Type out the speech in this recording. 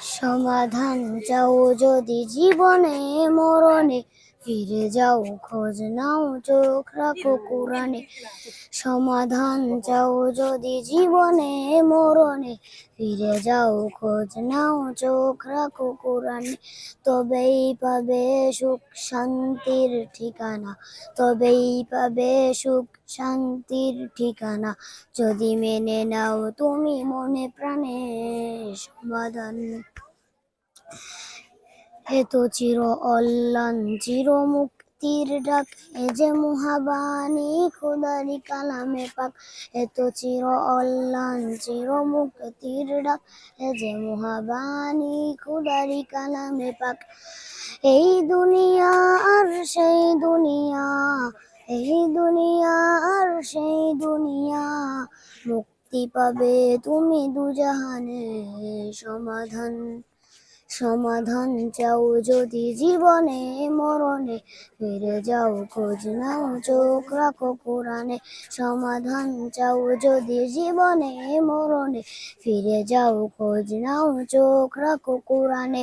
সমাধান চাও যদি জীবনে মরণে, ফিরে যাও খোঁজ নাও চোখ রাখো কোরআনে। সমাধান চাও যদি জীবনে মরণে, ফিরে যাও খোঁজ নাও চোখ রাখো কোরআনে। তবেই পাবে সুখ শান্তির ঠিকানা, তবেই পাবে সুখ শান্তির ঠিকানা, যদি মেনে নাও তুমি মনে প্রাণে সমাধান। এ তো চির অল্লান চির মুক্তির ডাক, এ যে মুহাবানী খোদারি কালামে পাক। এ তো চির অল্লান চির মুক্তির ডাক, এ যে মুহাবানী খোদারি কালামে পাক। এই দুনিয়া আর সেই দুনিয়া, এই দুনিয়া আর সেই দুনিয়া, মুক্তি পাবে তুমি দুজাহানে সমাধান। সমাধান চাও যদি জীবনে মরণে, ফিরে যাও খোঁজ নাও চোখ রাখো কোরআনে। সমাধান চাও যদি জীবনে মরণে, ফিরে যাও খোঁজ নাও চোখ রাখো কোরআনে।